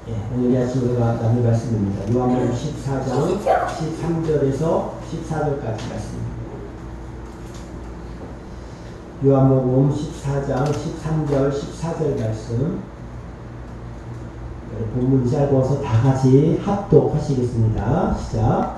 오늘 아침 우리가 나눌 말씀입니다. 요한복음 14장 13절에서 14절까지 말씀입니다. 요한복음 14장 13절 14절 말씀 본문이 짧아서 다 같이 합독하시겠습니다. 시작.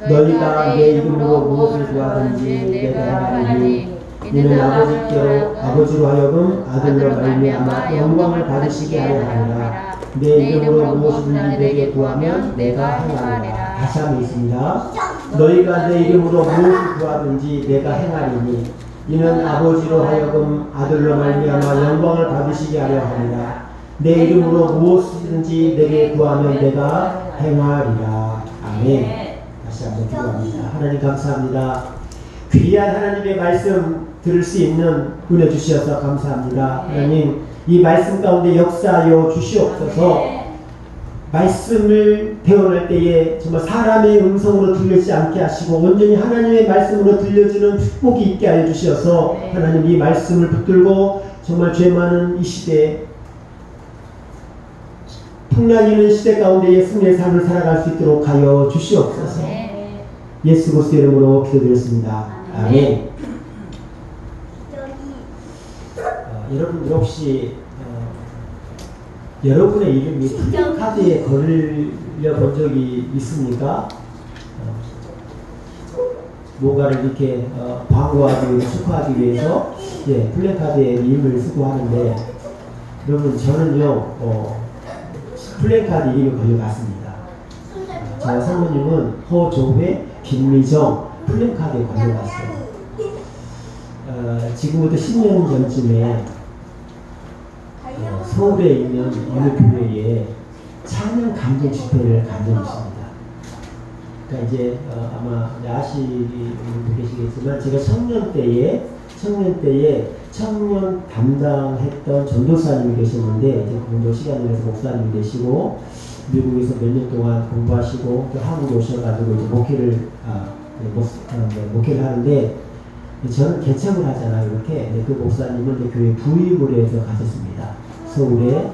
너희가 내 이름으로 무엇을 구하든지 내가 하리니 이는 아버지로 하여금 아들로 말미암아 영광을 받으시게 하려 하리라. 내 이름으로 무엇이든지 내게 구하면 내가 행하리라. 다시 한번 있습니다. 너희가 내 이름으로 무엇을 구하든지 내가 행하리니 이는 아버지로 하여금 아들로 말미암아 영광을 받으시게 하려 하리라. 내 이름으로 무엇이든지 내게 구하면 내가 행하리라. 아멘. 다시 한번 기도합니다. 하나님 감사합니다. 귀한 하나님의 말씀 들을 수 있는 은혜 주시어서 감사합니다. 하나님 이 말씀 가운데 역사하여 주시옵소서. 말씀을 배워낼 때에 정말 사람의 음성으로 들리지 않게 하시고 온전히 하나님의 말씀으로 들려주는 축복이 있게 하여 주시어서 하나님 이 말씀을 붙들고 정말 죄 많은 이 시대에 풍랑이는 시대 가운데 승리의 삶을 살아갈 수 있도록 하여 주시옵소서. 예수 그리스도의 이름으로 기도드렸습니다. 아멘. 여러분들 혹시 여러분의 이름이 플래카드에 걸려 본 적이 있습니까? 뭔가를 이렇게 광고하기 위해서 축하하기 위해서 플래카드에 이름을 쓰고 하는데 여러분 저는요 플래카드 이름이 걸려갔습니다. 제 사모님은 허종회, 김미정 플래카드에 걸려갔어요. 지금부터 10년 전쯤에 서울에 있는 어느 교회에 찬양 감동 집회를 간 적이 있습니다. 그러니까 이제 아마 아시는 분 계시겠지만 제가 청년 때에 청년 담당했던 전도사님이 계셨는데 이제 공도 시간을 내서 목사님이 되시고 미국에서 몇 년 동안 공부하시고 또 한국에 오셔가지고 이제 목회를 하는데 저는 개척을 하잖아요. 이렇게 그 목사님은 이제 교회 부임을 해서 가셨습니다. 서울에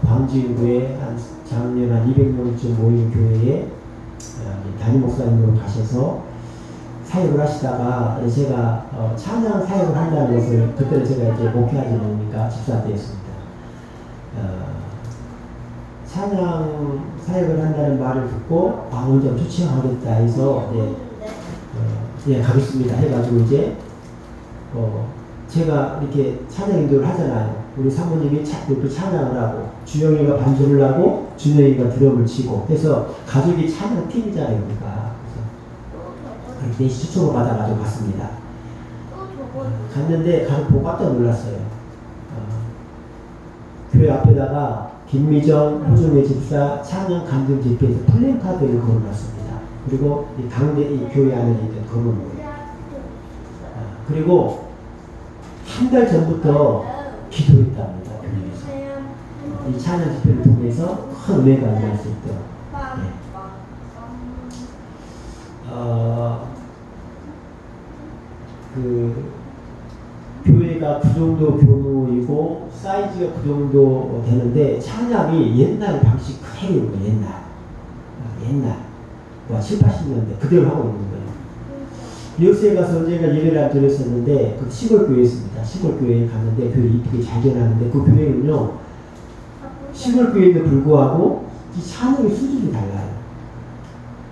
광주구에 한 작년 한 200명쯤 모인 교회에 담임 목사님으로 가셔서 사역을 하시다가 제가 찬양 사역을 한다는 것을 그때는 제가 이제 목회하지 않으니까 집사되었습니다. 찬양 사역을 한다는 말을 듣고 먼저 초청하겠다 해서 가겠습니다 해가지고 이제 제가 이렇게 찬양 인도를 하잖아요. 우리 사모님이 이렇게 찬양을 하고 주영이가 반주를 하고 준영이가 드럼을 치고 해서 가족이 찬양 팀이잖아요. 그러니까 그래서 넷이 추천을 받아가지고 갔습니다. 갔는데 가서 보고 깜짝 놀랐어요. 교회 앞에다가 김미정 호중의 집사 찬양 감동 집회에서 플랜카드를 걸어놨습니다. 그리고 이 교회 안에 있는 건물을 그리고 한 달 전부터 기도했답니다. 교회에서 이 찬양 집회를 통해서 큰 은혜가 일어날 수 있도록 교회가 그 정도 규모이고 사이즈가 그 정도 되는데 찬양이 옛날 방식 그대로인 거예요. 옛날 7, 80년대 그대로 하고 있는 거예요. 미국에 가서 제가 예배를 안 드렸었는데 그 시골 교회였습니다. 시골 교회에 갔는데 교회 이쁘게 잘 해놨는데 그 교회는요 시골 교회에도 불구하고 이 찬양의 수준이 달라요.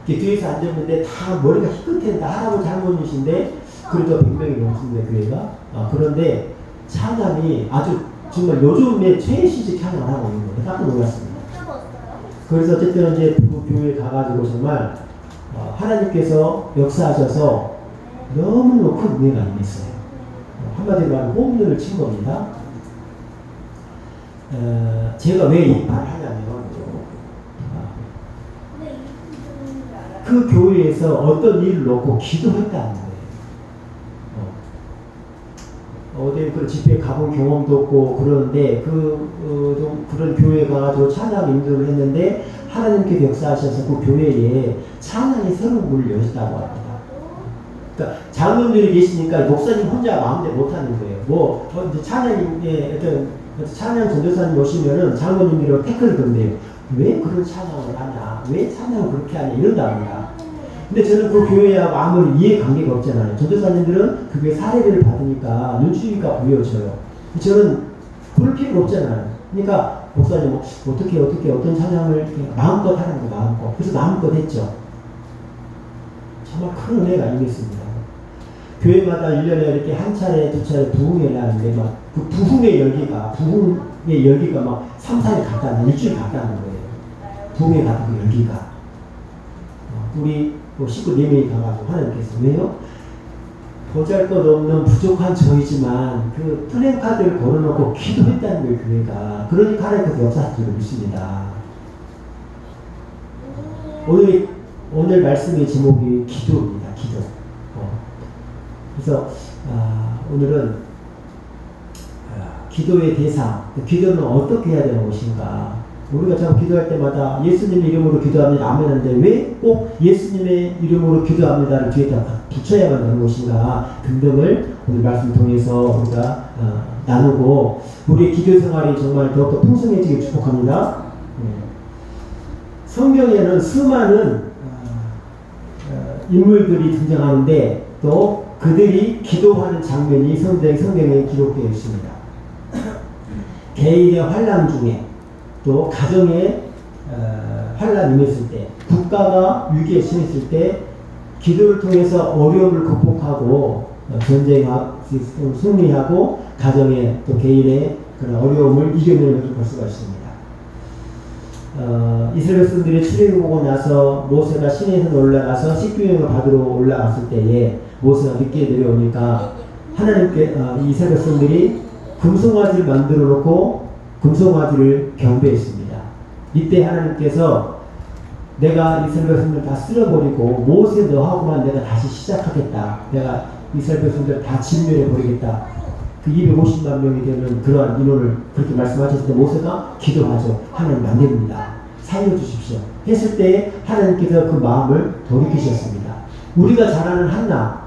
뒤에서 앉았는데 다 머리가 희끗한 다 할아버지 할머니신데 그래도 100명이 넘습니다 교회가. 그런데 찬양이 아주 정말 요즘에 최신식 찬양을 하고 있는 거예요. 깜짝 놀랐습니다. 그래서 어쨌든 이제 그 교회에 가가지고 정말 하나님께서 역사하셔서 너무너무 큰 은혜가 임했어요. 한마디로 말하면 홈런을 친 겁니다. 제가 왜 이 말을 하냐면 그 교회에서 어떤 일을 놓고 기도했다는 거예요. 어디 그런 집회에 가본 경험도 없고 그러는데 그런 교회 가가지고 찬양 인도를 했는데 하나님께서 역사하셔서 그 교회에 찬양의 새로운 문을 여셨다고 합니다. 그러니까 장로님들이 계시니까 목사님 혼자 마음대로 못하는 거예요. 이제 찬양의 어떤 그래서 찬양 전도사님 오시면은 장모님들이 태클을 건데요. 왜 그런 찬양을 하냐? 왜 찬양을 그렇게 하냐? 이런답니다. 근데 저는 그 교회하고 아무리 이해관계가 없잖아요. 전도사님들은 그 교회 사례를 받으니까 눈치가 보여져요. 저는 그럴 필요가 없잖아요. 그러니까 목사님 어떻게 어떤 찬양을 마음껏 하라는 거 마음껏. 그래서 마음껏 했죠. 정말 큰 은혜가 임했습니다. 교회마다 1년에 이렇게 한 차례, 두 차례 부흥회를 하는데 막 그 부흥의 열기가 막 3, 4일 갔다, 일주일 갔다는 거예요. 부흥회 같은 그 열기가. 우리 식구 4명이 가가지고 하나님께서 왜요? 보잘것없는 부족한 저이지만 그 플랜카드를 걸어놓고 기도했다는 거예요, 교회가. 그러니까 하나님께서 역사할 줄 믿습니다. 오늘 말씀의 제목이 기도입니다. 기도. 그래서 오늘은 기도의 대상, 기도는 어떻게 해야 되는 것인가. 우리가 참 기도할 때마다 예수님 이름으로 기도합니다. 아멘 하는데 왜 꼭 예수님의 이름으로 기도합니다를 뒤에다 붙여야만 되는 것인가 등등을 오늘 말씀 통해서 우리가 나누고 우리의 기도 생활이 정말 더욱더 풍성해지길 축복합니다. 성경에는 수많은 인물들이 등장하는데 또 그들이 기도하는 장면이 성경에 기록되어 있습니다. 개인의 환난 중에 또 가정의 환난이 임했을 때 국가가 위기에 처했을 때 기도를 통해서 어려움을 극복하고 전쟁을 승리하고 가정의 또 개인의 그런 어려움을 이겨내는 것을 볼 수가 있습니다. 이스라엘 백성들이 출애굽을 보고 나서 모세가 시내에서 올라가서 식구여행을 받으러 올라갔을 때에 모세가 늦게 내려오니까 하나님께 이스라엘 백성들이 금송아지를 만들어 놓고 금송아지를 경배했습니다. 이때 하나님께서 내가 이스라엘 백성들 다 쓸어버리고 모세 너하고만 내가 다시 시작하겠다. 내가 이스라엘 백성들 다 진멸해 버리겠다. 그 250만 명이 되는 그러한 인원을 그렇게 말씀하셨을 때 모세가 기도하죠. 하나님 안 됩니다. 살려주십시오. 했을 때 하나님께서 그 마음을 돌이키셨습니다. 우리가 잘 아는 한나,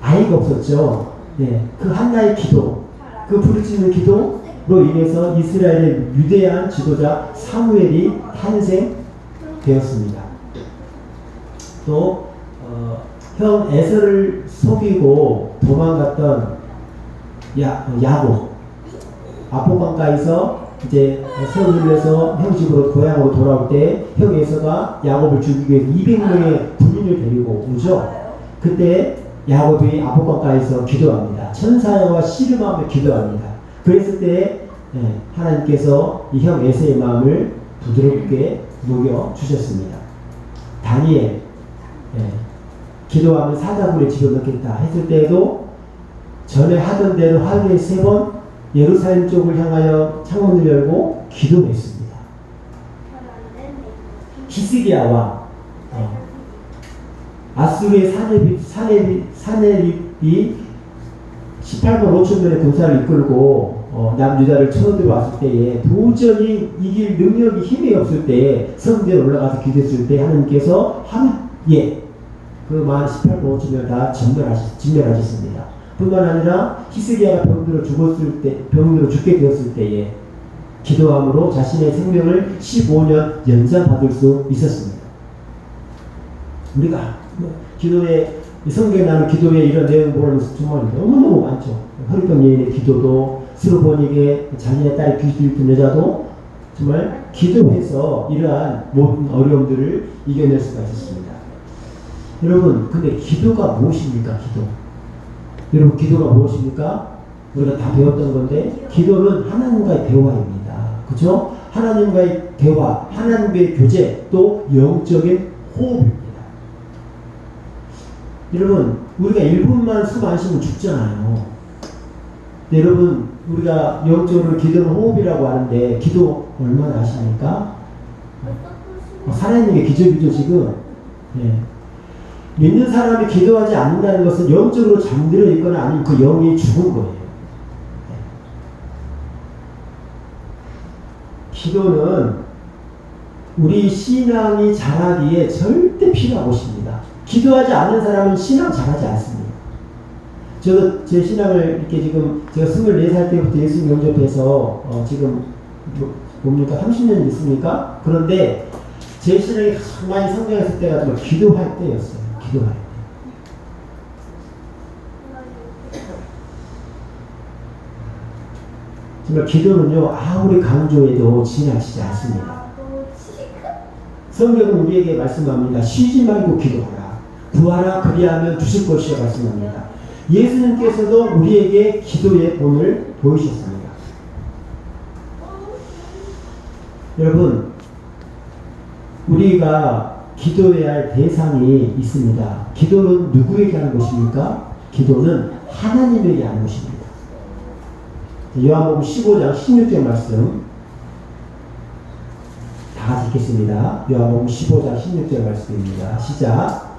아이가 없었죠. 네, 그 한나의 기도, 그 부르짖는 기도로 인해서 이스라엘의 위대한 지도자 사무엘이 탄생되었습니다. 또 형 에서를 속이고 도망갔던 야곱, 아포강가에서 이제 세월에서 형 집으로 고향으로 돌아올 때 형 에서가 야곱을 죽이기 위해서 200명의 군인을 데리고 오죠. 그때 야곱이 아포강가에서 기도합니다. 천사와 씨름하며 기도합니다. 그랬을 때 하나님께서 이 형 에서의 마음을 부드럽게 녹여 주셨습니다. 다니엘 기도하면 사자굴에 집어넣겠다 했을 때에도 전에 하던 대로 하루에 3번 예루살렘 쪽을 향하여 창문을 열고 기도했습니다. 히스기야 왕, 아수르의 사네립이 18만 5천 명의 군사를 이끌고 남유다를 쳐들어왔을 때에 도저히 이길 능력이 힘이 없을 때에 성전에 올라가서 기도했을 때 하나님께서 하루에 그 만 18만 5천 명을 다 진멸하셨습니다. 뿐만 아니라 히스기야가 병들어 죽게 되었을 때에 기도함으로 자신의 생명을 15년 연장받을 수 있었습니다. 우리가 기도에 성경에 나오는 기도의 이런 내용을 보면 정말 너무너무 많죠. 혈병 여인의 기도도 스로보닉의 자신의 딸이 귀신 있던 여자도 정말 기도해서 이러한 모든 어려움들을 이겨낼 수가 있었습니다. 여러분, 근데 기도가 무엇입니까? 여러분, 기도가 무엇입니까? 우리가 다 배웠던 건데 기도는 하나님과의 대화입니다. 그렇죠? 하나님과의 대화, 하나님과의 교제, 또 영적인 호흡입니다. 여러분, 우리가 1분만 숨 안 쉬면 죽잖아요. 여러분, 우리가 영적으로 기도는 호흡이라고 하는데 기도 얼마나 하십니까? 살아있는 게 기적이죠 지금. 믿는 사람이 기도하지 않는다는 것은 영적으로 잠들어 있거나 아니면 그 영이 죽은 거예요. 기도는 우리 신앙이 자라기에 절대 필요한 것입니다. 기도하지 않는 사람은 신앙 잘하지 않습니다. 저도 제 신앙을 이렇게 지금 제가 24살 때부터 예수님 영접해서 지금 뭡니까 30년 됐습니까? 그런데 제 신앙이 많이 성장했을 때가 정말 기도할 때였어요. 기도할 때. 정말 기도는요 아무리 강조해도 지나치지 않습니다. 성경은 우리에게 말씀합니다. 쉬지 말고 기도하라. 구하라 그리하면 주실 것이라 말씀합니다. 예수님께서도 우리에게 기도의 본을 보이셨습니다. 여러분, 우리가 기도해야 할 대상이 있습니다. 기도는 누구에게 하는 것입니까? 기도는 하나님에게 하는 것입니다. 요한복음 15장 16절 말씀 다 같이 읽겠습니다. 요한복음 15장 16절 말씀입니다. 시작.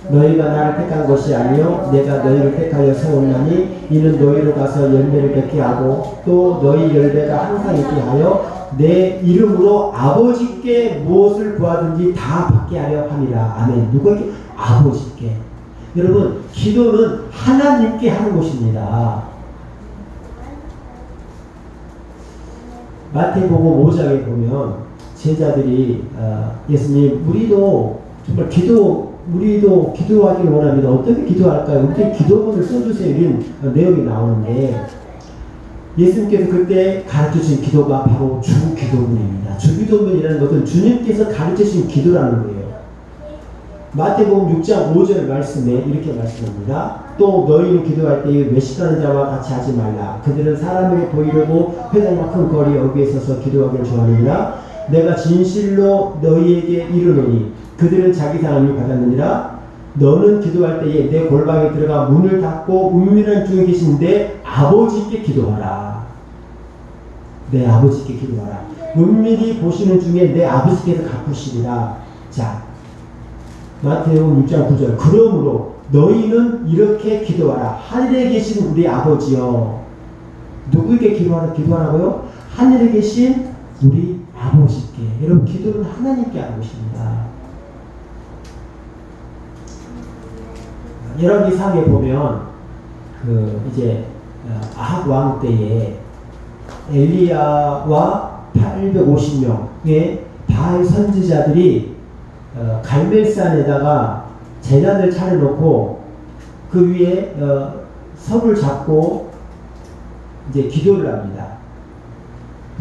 너희가 나를 택한 것이 아니요 내가 너희를 택하여 세웠나니 이는 너희로 가서 열매를 맺게 하고 또 너희 열매가 항상 있게 하여 내 이름으로 아버지께 무엇을 구하든지 다 받게 하려 함이라. 아멘. 누구에게? 아버지께. 여러분, 기도는 하나님께 하는 것입니다. 마태복음 5장에 보면 제자들이 예수님 우리도 정말 우리도 기도하기를 원합니다. 어떻게 기도할까요? 어떻게 기도문을 써주세요. 이런 내용이 나오는데 예수님께서 그때 가르쳐주신 기도가 바로 주기도문입니다. 주기도문이라는 것은 주님께서 가르쳐주신 기도라는 거예요. 마태복음 6장 5절 말씀에 이렇게 말씀합니다. 또 너희는 기도할 때에 외식하는 자와 같이 하지 말라. 그들은 사람에게 보이려고 회당과 큰 거리 여기에 서서 기도하기를 좋아하느니라. 내가 진실로 너희에게 이르노니 그들은 자기 상함을 받았느니라. 너는 기도할 때에 내 골방에 들어가 문을 닫고 은밀한 중에 계신 내 아버지께 기도하라. 내 아버지께 기도하라. 은밀히 보시는 중에 내 아버지께서 갚으시리라. 자, 마태복음 6장 9절. 그러므로 너희는 이렇게 기도하라. 하늘에 계신 우리 아버지여. 누구에게 기도하라고요? 하늘에 계신 우리 아버지께. 여러분, 기도는 하나님께 하는 것입니다. 열왕기상에 보면 이제 아합 왕 때에 엘리야와 850명의 바알 선지자들이 갈멜산에다가 제단을 차려놓고 그 위에 섭을 잡고 이제 기도를 합니다.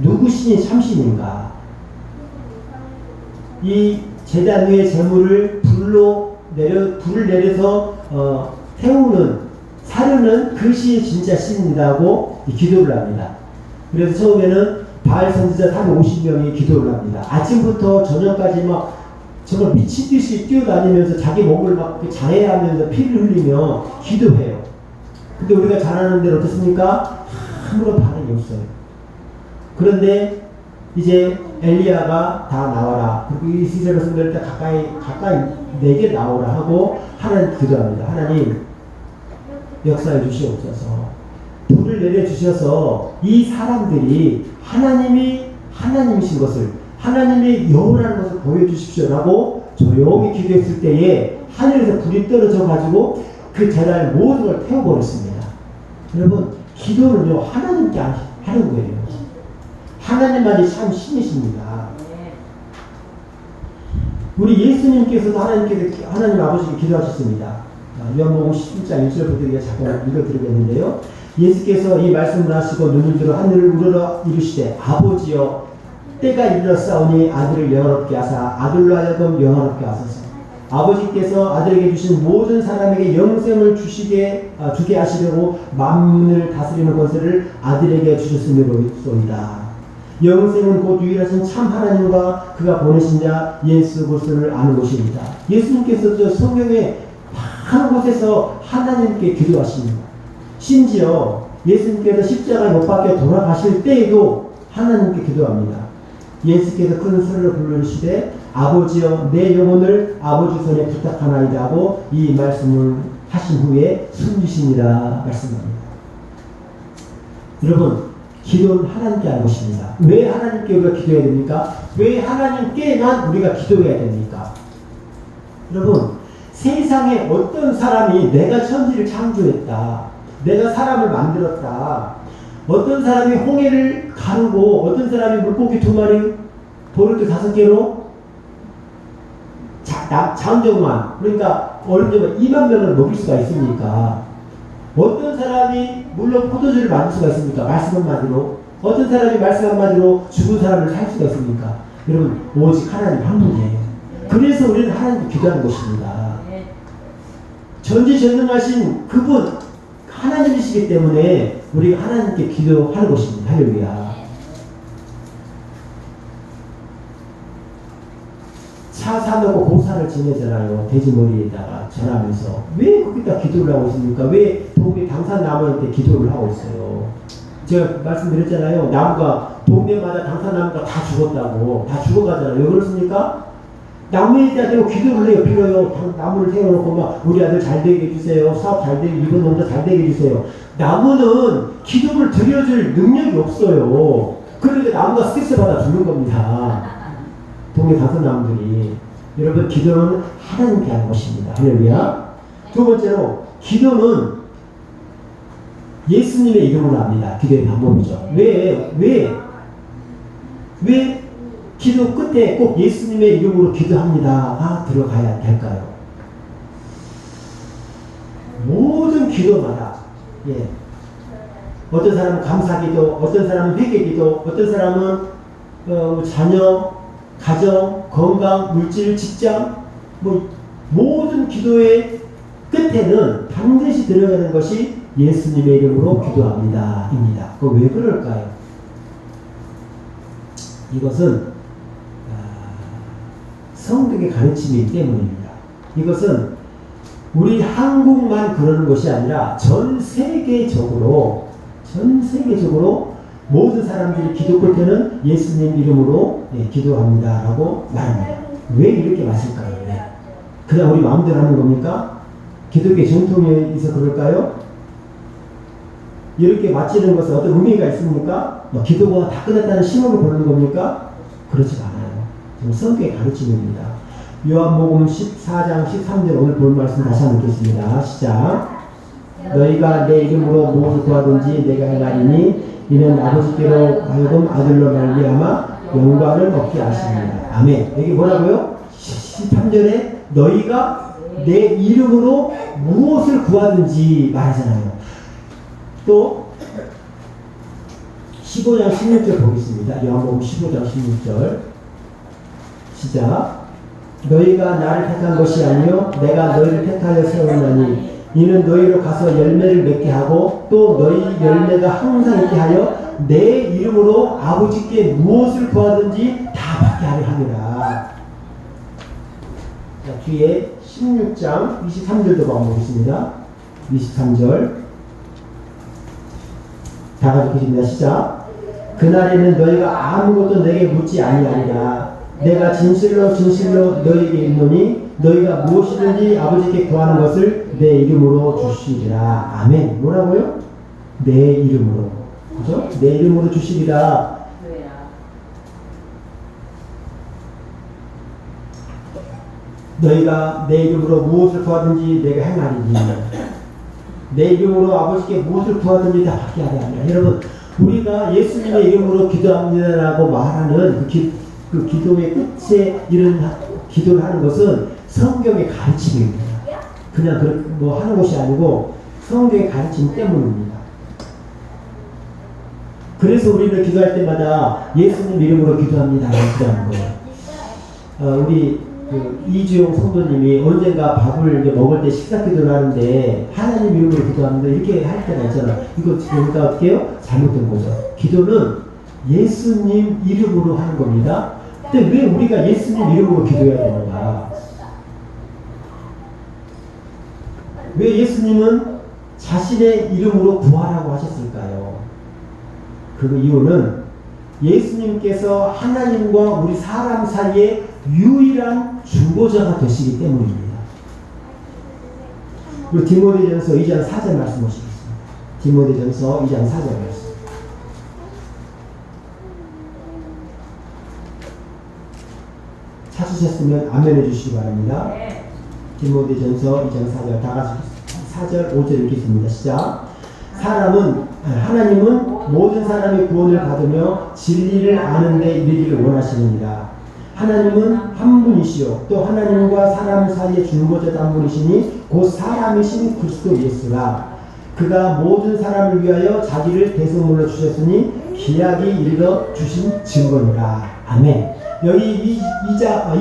누구 신이 참신인가? 이 제단 위에 제물을 불을 내려서 태우는 사르는 그 신이 진짜 신이라고 기도를 합니다. 그래서 처음에는 바알 선지자 350명이 기도를 합니다. 아침부터 저녁까지 막 정말 미친 듯이 뛰어다니면서 자기 목을 막 자해하면서 피를 흘리며 기도해요. 근데 우리가 잘 아는 대로 어떻습니까? 아무런 반응이 없어요. 그런데 이제 엘리야가 다 나와라. 그리고 이스라엘 백성들 때 가까이 내게 나오라 하고 하나님 기도합니다. 하나님 역사해 주시옵소서. 불을 내려주셔서 이 사람들이 하나님이신 것을 하나님의 여호라는 것을 보여주십시오라고 조용히 기도했을 때에 하늘에서 불이 떨어져 가지고 그 제단의 모든 걸 태워버렸습니다. 여러분, 기도는요 하나님께 하는 거예요. 하나님만이 참 신이십니다. 우리 예수님께서도 하나님 아버지께 기도하셨습니다. 요한복음 17장 1절부터 잠깐 읽어드리겠는데요. 예수께서 이 말씀을 하시고 눈을 들어 하늘을 우러러 이르시되 아버지여 때가 이르렀사오니 아들을 영원롭게 하사 아들로 하여금 영원롭게 하소서. 아버지께서 아들에게 주신 모든 사람에게 영생을 주게 하시려고 만민을 다스리는 권세를 아들에게 주셨음이로소이다. 영생은 곧 유일하신 참 하나님과 그가 보내신 자 예수 그리스도를 아는 것입니다. 예수님께서도 성경의 많은 곳에서 하나님께 기도하십니다. 심지어 예수님께서 십자가에 못 박혀 돌아가실 때에도 하나님께 기도합니다. 예수께서 큰 소리로 부르시되 아버지여 내 영혼을 아버지 손에 부탁하나이다 하고 이 말씀을 하신 후에 숨지시니라 말씀합니다. 여러분, 기도는 하나님께 하는 것입니다. 왜 하나님께 우리가 기도해야 됩니까? 왜 하나님께만 우리가 기도해야 됩니까? 여러분, 세상에 어떤 사람이 내가 천지를 창조했다, 내가 사람을 만들었다. 어떤 사람이 홍해를 가르고 어떤 사람이 물고기 2마리 보르트 5개로 장정만 그러니까 어느 정도 2만 명을 먹일 수가 있습니까? 어떤 사람이 물론 포도주를 만들 수가 있습니까? 말씀 한마디로. 어떤 사람이 말씀 한마디로 죽은 사람을 살 수가 있습니까? 여러분 오직 하나님 한 분이에요. 그래서 우리는 하나님께 기도하는 것입니다. 전지전능하신 그분 하나님이시기 때문에 우리가 하나님께 기도하는 것입니다. 할렐루야. 차 사놓고 공사를 지내잖아요. 돼지머리에다가 전하면서. 왜 거기다 기도를 하고 있습니까? 왜 동네 당산나무한테 기도를 하고 있어요? 제가 말씀드렸잖아요. 나무가 동네마다 당산나무가 다 죽었다고. 다 죽어가잖아요. 왜 그렇습니까? 나무에다 대고 기도를 해요. 빌어요. 나무를 세워놓고 막 우리 아들 잘 되게 해주세요. 사업 잘 되게, 이번 농사 잘 되게 해주세요. 나무는 기도를 드려줄 능력이 없어요. 그러니까 나무가 스트레스 받아 죽는 겁니다. 동네 당산나무들이. 여러분 기도는 하나님께 하는 것입니다. 할렐루야. 두 번째로 기도는 예수님의 이름으로 합니다. 기도의 방법이죠. 왜 기도 끝에 꼭 예수님의 이름으로 기도합니다가 들어가야 될까요? 모든 기도마다 어떤 사람은 감사기도, 어떤 사람은 회개기도, 어떤 사람은 자녀, 가정, 건강, 물질, 직장 모든 기도의 끝에는 반드시 들어가는 것이 예수님의 이름으로 기도합니다 입니다. 왜 그럴까요? 이것은 성경의 가르침이기 때문입니다. 이것은 우리 한국만 그러는 것이 아니라 전 세계적으로 모든 사람들이 기도 끝에는 예수님 이름으로 기도합니다 라고 말합니다. 왜 이렇게 마실까요? 그냥 우리 마음대로 하는 겁니까? 기독교 전통에 있어 그럴까요? 이렇게 마치는 것은 어떤 의미가 있습니까? 기도가 다 끝났다는 신호를 보는 겁니까? 그렇지 않아요. 성경의 가르침입니다. 요한복음 14장 13절 오늘 볼 말씀 다시 한번 읽겠습니다. 시작. 너희가 내 이름으로 무엇을 구하든지 내가 행하리니 이는 아버지께로 하여금 아들로 말미암아 영광을 얻게 하십니다. 아멘. 여기 뭐라고요? 13절에 너희가 내 이름으로 무엇을 구하든지 말하잖아요. 또 15장 16절 보겠습니다. 요한복음 15장 16절 시작. 너희가 나를 택한 것이 아니요 내가 너희를 택하여 세우나니 이는 너희로 가서 열매를 맺게 하고 또 너희 열매가 항상 있게 하여 내 이름으로 아버지께 무엇을 구하든지 다 받게 하려 함이라. 자, 뒤에 16장 23절도 보겠습니다. 23절 다 같이 읽겠습니다. 시작. 그날에는 너희가 아무것도 내게 묻지 아니하리라. 내가 진실로 너희에게 이르노니 너희가 무엇이든지 아버지께 구하는 것을 내 이름으로 주시리라. 아멘. 뭐라고요? 내 이름으로. 그죠? 내 이름으로 주시리라. 너희가 내 이름으로 무엇을 구하든지 내가 행하리니 내 이름으로 아버지께 무엇을 구하든지 다 받게 하리 아니라. 여러분 우리가 예수님의 이름으로 기도합니다라고 말하는 그 기도의 끝에 이런 기도를 하는 것은 성경의 가르침입니다. 그냥 그렇게 하는 것이 아니고 성경의 가르침 때문입니다. 그래서 우리는 기도할 때마다 예수님 이름으로 기도합니다. 기도하는 거예요. 우리 이주용 성도님이 언젠가 밥을 먹을 때 식사 기도를 하는데 하나님 이름으로 기도합니다. 이렇게 할 때가 있잖아. 이거 그러니까 어떻게 해요? 잘못된 거죠. 기도는 예수님 이름으로 하는 겁니다. 근데 왜 우리가 예수님 이름으로 기도해야 되는가? 왜 예수님은 자신의 이름으로 구하라고 하셨을까요? 그 이유는 예수님께서 하나님과 우리 사람 사이에 유일한 중보자가 되시기 때문입니다. 우리 디모데전서 2장 4절 말씀 보시겠습니다. 디모데전서 2장 4절 말씀. 찾으셨으면 아멘 해주시기 바랍니다. 디모데전서 2장 4절 다 같이 4절 5절 읽겠습니다. 시작. 하나님은 모든 사람이 구원을 받으며 진리를 아는 데 이르기를 원하시느니라. 하나님은 한 분이시요 또 하나님과 사람 사이의 중보자도 한 분이시니 곧 사람이신 그리스도 예수라. 그가 모든 사람을 위하여 자기를 대속물로 주셨으니 기약이 이르러 주신 증거니라. 아멘. 여기 2장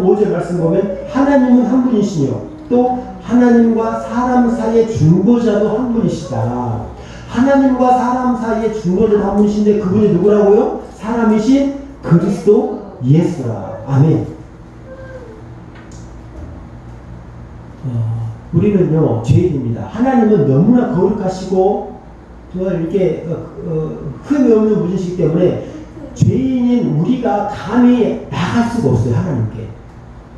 5절 말씀 보면 하나님은 한 분이시며 또 하나님과 사람 사이의 중보자도 한 분이시다. 하나님과 사람 사이의 중보자도 한 분이신데 그분이 누구라고요? 사람이신 그리스도 예수라. 아멘. 우리는요 죄인입니다. 하나님은 너무나 거룩하시고 정말 이렇게 흠이 없는 분이시기 때문에 죄인인 우리가 감히 나갈 수가 없어요. 하나님께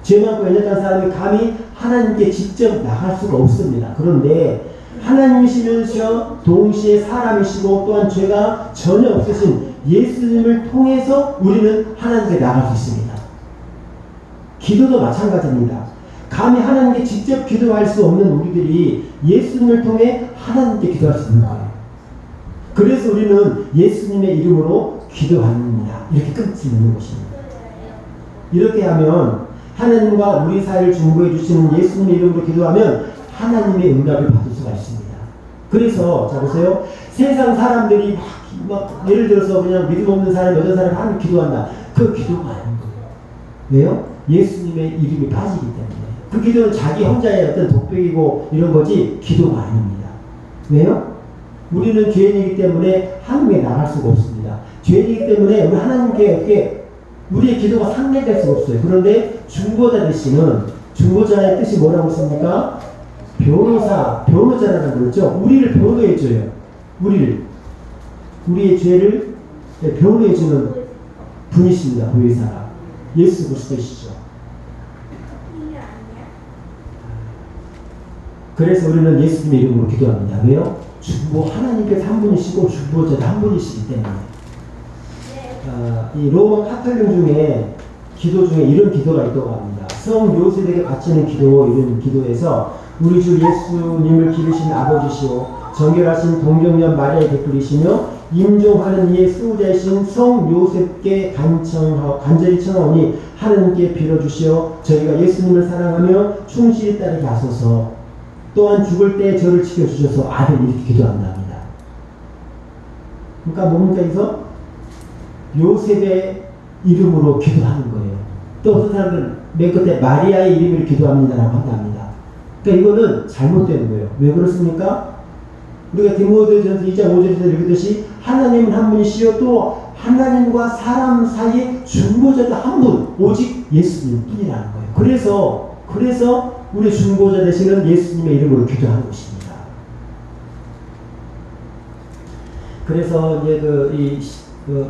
죄 많고 연약한 사람이 감히 하나님께 직접 나갈 수가 없습니다. 그런데 하나님이시면서 동시에 사람이시고 또한 죄가 전혀 없으신 예수님을 통해서 우리는 하나님께 나갈 수 있습니다. 기도도 마찬가지입니다. 감히 하나님께 직접 기도할 수 없는 우리들이 예수님을 통해 하나님께 기도할 수 있는 거예요. 그래서 우리는 예수님의 이름으로 기도합니다. 이렇게 끝이 있는 것입니다. 이렇게 하면 하나님과 우리 사이를 중보해 주시는 예수님의 이름으로 기도하면 하나님의 응답을 받을 수가 있습니다. 그래서 자 보세요. 세상 사람들이 막 예를 들어서 그냥 믿음 없는 사람, 여자 사람 하나님 기도한다. 그 기도가 아닌 거예요. 왜요? 예수님의 이름이 빠지기 때문에. 그 기도는 자기 혼자의 어떤 독백이고 이런 거지 기도가 아닙니다. 왜요? 우리는 죄인이기 때문에 하나님께 나갈 수가 없습니다. 죄인이기 때문에 우리 하나님께 어떻게 우리의 기도가 상달될 수가 없어요. 그런데 중보자 되시는 중보자의 뜻이 뭐라고 했습니까? 변호자라는 거죠. 우리를 변호해줘요. 우리의 죄를 변호해주는 분이십니다. 보혜사가 예수 그리스도시죠. 그래서 우리는 예수님의 이름으로 기도합니다. 왜요? 하나님께서 한 분이시고 중보자도 한 분이시기 때문에. 이 로마 카톨릭 중에 기도 중에 이런 기도가 있다고 합니다. 성 요셉에게 바치는 기도, 이런 기도에서 우리 주 예수님을 기르신 아버지시오 정결하신 동정녀 마리아의 베풀이시며 임종하는 이의 수호자이신 성 요셉께 간절히 청하오니 하나님께 빌어주시어 저희가 예수님을 사랑하며 충실히 따르게 하소서. 또한 죽을 때 저를 지켜주셔서 아멘. 이렇게 기도한답니다. 그러니까 뭡니까 여기서? 요셉의 이름으로 기도하는 거예요. 또 어떤 사람들은 맨 끝에 마리아의 이름을 기도합니다라고 한답니다. 그러니까 이거는 잘못된 거예요. 왜 그렇습니까? 우리가 디모데전서 2장 5절에서 읽듯이 하나님은 한 분이시요 또 하나님과 사람 사이에 중보자도 한 분, 오직 예수님 뿐이라는 거예요. 그래서 우리 중보자 되시는 예수님의 이름으로 기도하는 것입니다. 그래서 이제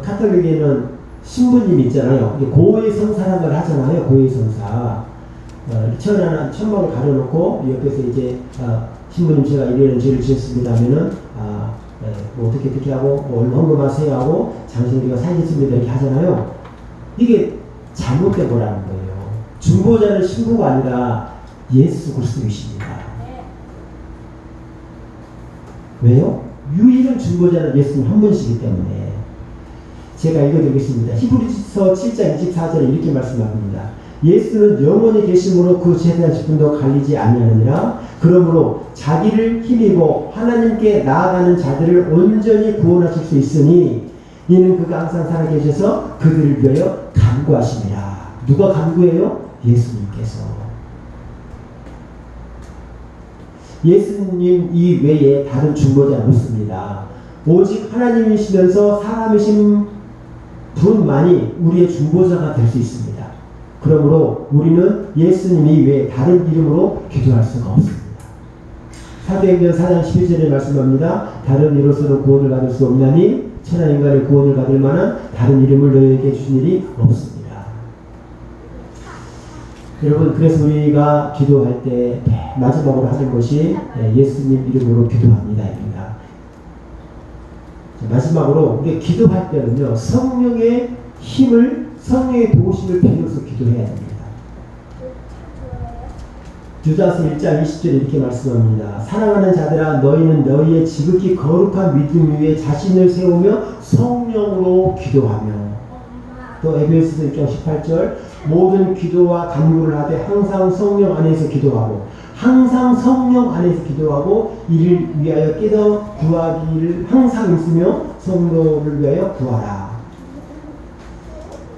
카톨릭에는 신부님 있잖아요. 고해 성사라는 걸 하잖아요. 고해 성사. 천막을 가려놓고 옆에서 이제 신부님 제가 이래는 죄를 지었습니다 하면은 뭐 어떻게 하고 뭐 헌금하세요 하고 장신우리가 살겠습니다 이렇게 하잖아요. 이게 잘못된 거라는 거예요. 중보자는 신부가 아니라 예수 그리스도이십니다. 왜요? 유일한 중보자는 예수님 한 분이시기 때문에. 제가 읽어드리겠습니다. 히브리서 7장 24절에 이렇게 말씀합니다. 예수는 영원히 계심으로 그 죄에 직분도 갈리지 아니하느니라. 그러므로 자기를 힘입어 하나님께 나아가는 자들을 온전히 구원하실 수 있으니 이는 그가 항상 살아계셔서 그들을 위하여 간구하십니다. 누가 간구해요? 예수님께서. 예수님 이외에 다른 중보자는 없습니다. 오직 하나님이시면서 사람이신 분만이 우리의 중보자가 될 수 있습니다. 그러므로 우리는 예수님 이외에 다른 이름으로 기도할 수가 없습니다. 사도행전 4장 11절에 말씀합니다. 다른 이로서는 구원을 받을 수 없나니 천하 인간의 구원을 받을 만한 다른 이름을 너희에게 주신 일이 없습니다. 여러분, 그래서 우리가 기도할 때 마지막으로 하는 것이 예수님 이름으로 기도합니다. 입니다. 마지막으로 우리가 기도할 때는요, 성령의 힘을, 성령의 도우심을 빌어서 기도해야 됩니다. 유다서 1장 20절에 이렇게 말씀합니다. 사랑하는 자들아 너희는 너희의 지극히 거룩한 믿음 위에 자신을 세우며 성령으로 기도하며 또 에베소서 6장 18절 모든 기도와 간구를 하되 항상 성령 안에서 기도하고 항상 성령 안에서 기도하고 이를 위하여 깨어 구하기를 항상 있으며 성도를 위하여 구하라.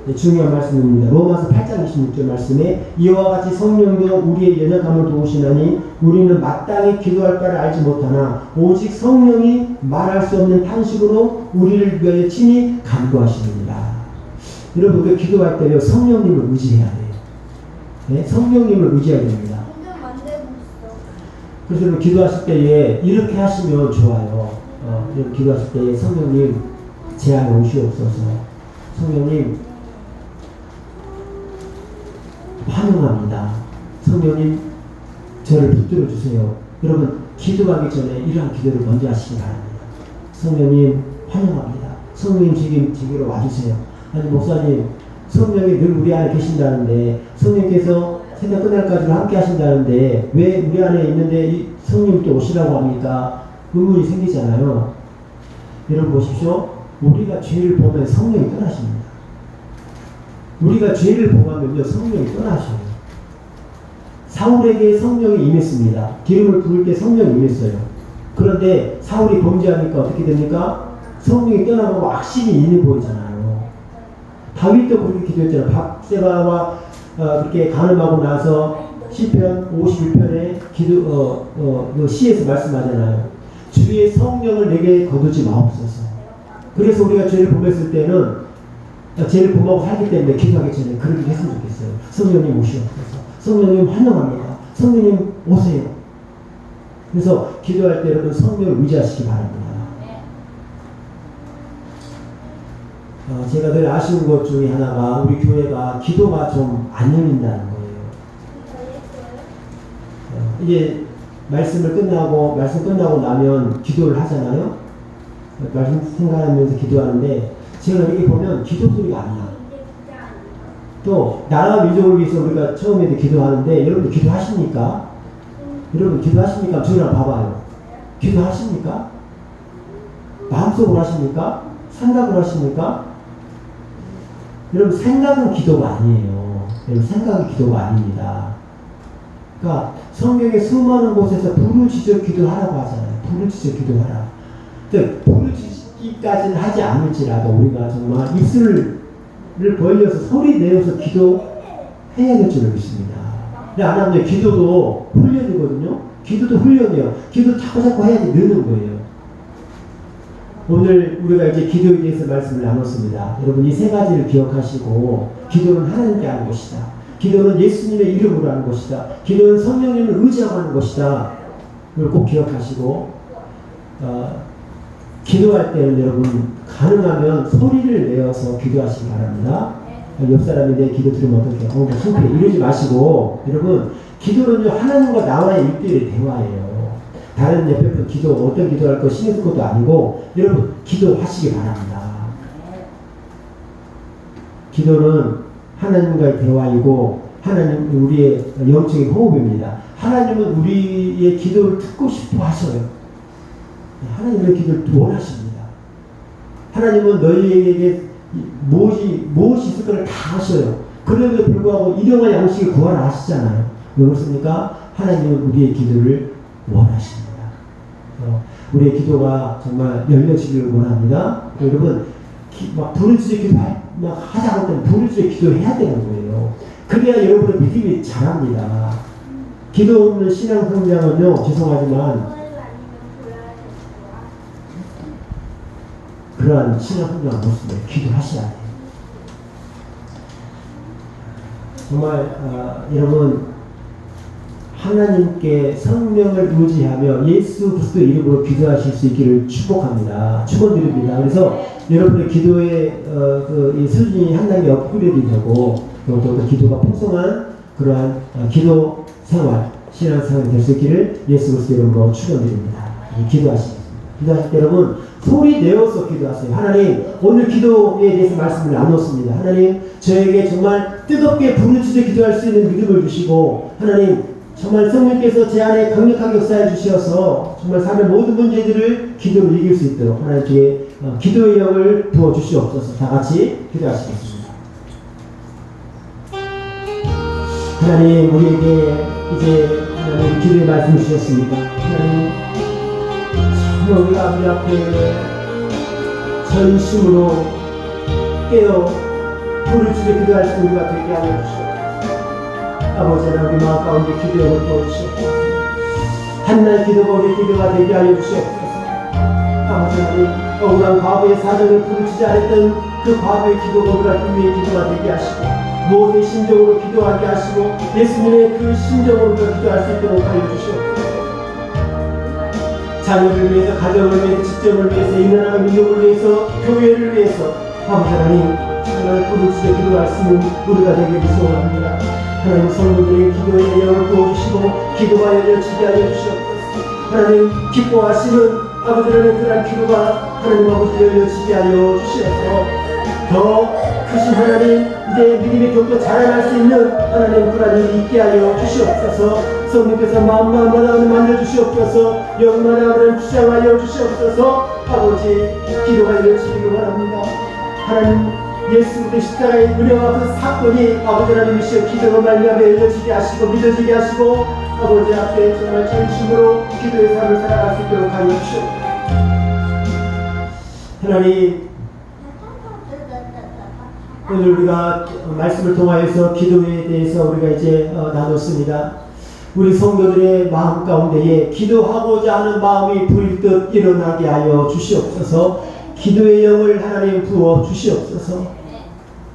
네, 중요한 말씀입니다. 로마서 8장 26절 말씀에 이와 같이 성령도 우리의 연약함을 도우시나니 우리는 마땅히 기도할 바를 알지 못하나 오직 성령이 말할 수 없는 탄식으로 우리를 위하여 친히 간구하시느니라. 여러분 우리가 기도할 때요 성령님을 의지해야 돼요. 네? 성령님을 의지해야 됩니다. 그래서 여러분 기도하실 때에 이렇게 하시면 좋아요. 여러분 기도하실 때에 성령님 제 안에 오시옵소서. 성령님 환영합니다. 성령님 저를 붙들어 주세요. 여러분 기도하기 전에 이러한 기도를 먼저 하시기 바랍니다. 성령님 환영합니다. 성령님 지금 제게로 와주세요. 아니 목사님 성령이 늘 우리 안에 계신다는데 성령께서 생각 끝날까지 함께 하신다는데 왜 우리 안에 있는데 이 성령이 또 오시라고 합니까? 의문이 생기잖아요. 여러분 보십시오. 우리가 죄를 보면 성령이 떠나십니다. 우리가 죄를 범하면요 성령이 떠나셔요. 사울에게 성령이 임했습니다. 기름을 부을 때 성령이 임했어요. 그런데 사울이 범죄하니까 어떻게 됩니까? 성령이 떠나가고 악신이 있는 보이잖아요. 다윗도 그렇게 기도했잖아요. 밧세바와 그렇게 간음하고 나서 시편 51편에 시에서 말씀하잖아요. 주의 성령을 내게 거두지 마옵소서. 그래서 우리가 죄를 범했을 때는 죄를 범하고 살기 때문에 기도하기 전에 그렇게 했으면 좋겠어요. 성령님 오시옵소서. 성령님 환영합니다. 성령님 오세요. 그래서 기도할 때 여러분 성령을 의지하시기 바랍니다. 제가 늘 아쉬운 것 중에 하나가 우리 교회가 기도가 좀 안 열린다는 거예요. 이제 말씀 끝나고 나면 기도를 하잖아요. 말씀 생각하면서 기도하는데 제가 이렇게 보면 기도 소리가 안 나요. 또 나라 민족을 위해서 우리가 처음에도 기도하는데 여러분들 기도하십니까? 여러분 기도하십니까? 저희랑 봐봐요. 기도하십니까? 마음속으로 하십니까? 생각으로 하십니까? 여러분 생각은 기도가 아니에요. 여러분 생각은 기도가 아닙니다. 그러니까 성경에 수많은 곳에서 부르짖어 기도하라고 하잖아요. 부르짖어 기도하라. 부르짖기까지는 하지 않을지라도 우리가 정말 입술을 벌려서 소리 내어서 기도해야 될 줄을 믿습니다. 근데 안 하면 기도도 훈련이거든요. 기도도 훈련이에요. 기도 자꾸 해야지 느는 거예요. 오늘 우리가 이제 기도에 대해서 말씀을 나눴습니다. 여러분 이 세 가지를 기억하시고 기도는 하나님께 하는 것이다. 기도는 예수님의 이름으로 하는 것이다. 기도는 성령님을 의지하고 하는 것이다. 이걸 꼭 기억하시고 기도할 때는 여러분 가능하면 소리를 내어서 기도하시기 바랍니다. 옆 사람이 내 기도 들으면 어떡해? 창피해. 이러지 마시고 여러분 기도는요 하나님과 나와의 일대일의 대화예요. 다른 옆에 분 기도 어떤 기도할 거 신경 쓸 것도 아니고 여러분 기도하시기 바랍니다. 기도는 하나님과의 대화이고 하나님 우리의 영적인 호흡입니다. 하나님은 우리의 기도를 듣고 싶어 하셔요. 하나님의 기도를 원하십니다. 하나님은 너희에게 무엇이 있을 거를 다 하셔요. 그럼에도 불구하고 일용할 양식을 구하라 하시잖아요. 왜 그렇습니까? 하나님은 우리의 기도를 원하십니다. 우리의 기도가 정말 열려지기를 원합니다. 여러분 막 부르짖어 기도 막 하자고 때는 부르짖어 기도해야 되는 거예요. 그래야 여러분의 믿음이 자랍니다. 기도 없는 신앙 성장은요 죄송하지만 그러한 신앙 성장은 없습니다. 기도하셔야 돼요. 정말 여러분 하나님께 성령을 의지하며 예수 그리스도 이름으로 기도하실 수 있기를 축복합니다. 축원드립니다. 그래서 여러분의 기도의 이 수준이 한 단계 업그레이드 되고 또 기도가 풍성한 그러한 기도 생활, 신앙 생활이 될 수 있기를 예수 그리스도 이름으로 축원드립니다. 기도하시겠습니다. 기도하실 때 여러분 소리 내어서 기도하세요. 하나님 오늘 기도에 대해서 말씀을 나눴습니다. 하나님 저에게 정말 뜨겁게 부르짖어 기도할 수 있는 믿음을 주시고 하나님 정말 성령께서 제 안에 강력하게 역사해 주셔서 정말 삶의 모든 문제들을 기도로 이길 수 있도록 하나님께 기도의 영을 부어 주시옵소서. 다 같이 기도하시겠습니다. 하나님, 우리에게 이제 하나님 기도의 말씀 주셨습니다. 하나님, 정말 우리가 우리 앞에 전심으로 깨어 불을 주게 기도할 수 우리가 되게 하여 주시옵소서. 아버지 하나님, 우리 마음 가운데 기도를 부어주시옵소서. 한날 기도가 우리 기도가 되게 하여 주시옵소서. 아버지 하나님, 억울한 과거의 사정을 부르치지 않았던 그 과거의 기도가 우리가 위의 기도가 되게 하시고, 모든 심정으로 기도하게 하시고, 예수님의 그 심정으로 우리가 기도할 수 있도록 하여 주시옵소서. 자녀를 위해서, 가정을 위해서, 직장을 위해서, 인간의 민족을 위해서, 교회를 위해서 아버지 하나님, 정말 부르짖어 기도할 수 있는 우리가 되기를 소원합니다. 하나님, 성도들의 기도에 영을 부어주시고 기도가 열려지게 하여 주시옵소서. 하나님, 기뻐하시는 아버지 하나님, 그러한 기도가 하나님 아버지 열려지게 하여 주시옵소서. 더 크신 하나님, 이제 믿음의 격도 자라날 수 있는 하나님 그러한 일이 있게 하여 주시옵소서. 성령께서 마음마다 만져주시옵소서. 영마다 하나님 주장하여 주시옵소서. 아버지, 기도가 열려지기를 원합니다. 하나님, 예수 그리스도의 십자가의 은혜와 그 사건이 아버지 하나님이시여 기도로 말미암아 열려지게 하시고 믿어지게 하시고 아버지 앞에 정말 전심으로 기도의 삶을 살아갈 수 있도록 하여 주시옵소서. 하나님, 오늘 우리가 말씀을 통하여서 기도에 대해서 우리가 이제 나눴습니다. 우리 성도들의 마음 가운데에 기도하고자 하는 마음이 불뜻 일어나게 하여 주시옵소서. 기도의 영을 하나님 부어 주시옵소서.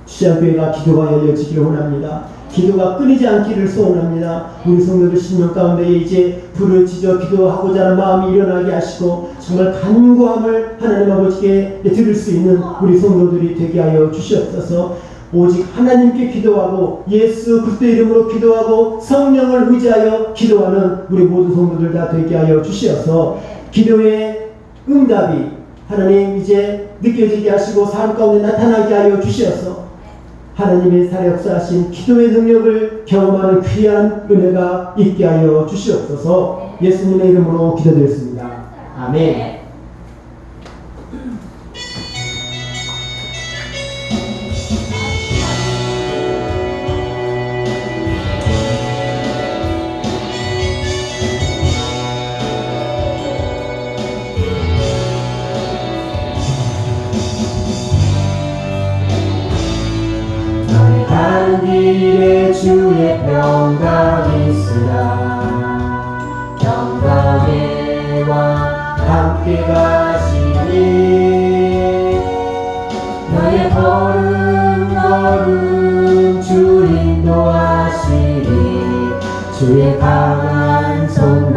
주장교회가 기도가 열려지기를 원합니다. 기도가 끊이지 않기를 소원합니다. 우리 성도들 심령 가운데에 이제 부르짖어 기도하고자 하는 마음이 일어나게 하시고 정말 간구함을 하나님 아버지께 드릴 수 있는 우리 성도들이 되게 하여 주시옵소서. 오직 하나님께 기도하고 예수 그리스도 이름으로 기도하고 성령을 의지하여 기도하는 우리 모든 성도들 다 되게 하여 주시어서 기도의 응답이 하나님 이제 느껴지게 하시고 삶 가운데 나타나게 하여 주시어서 하나님의 살에 역사하신 기도의 능력을 경험하는 귀한 은혜가 있게 하여 주시옵소서. 예수님의 이름으로 기도드렸습니다. 아멘. 길에 주의 평강이 있으라. 평강의와 함께 가시니 너의 걸음 주 인도하시니 주의 강한 손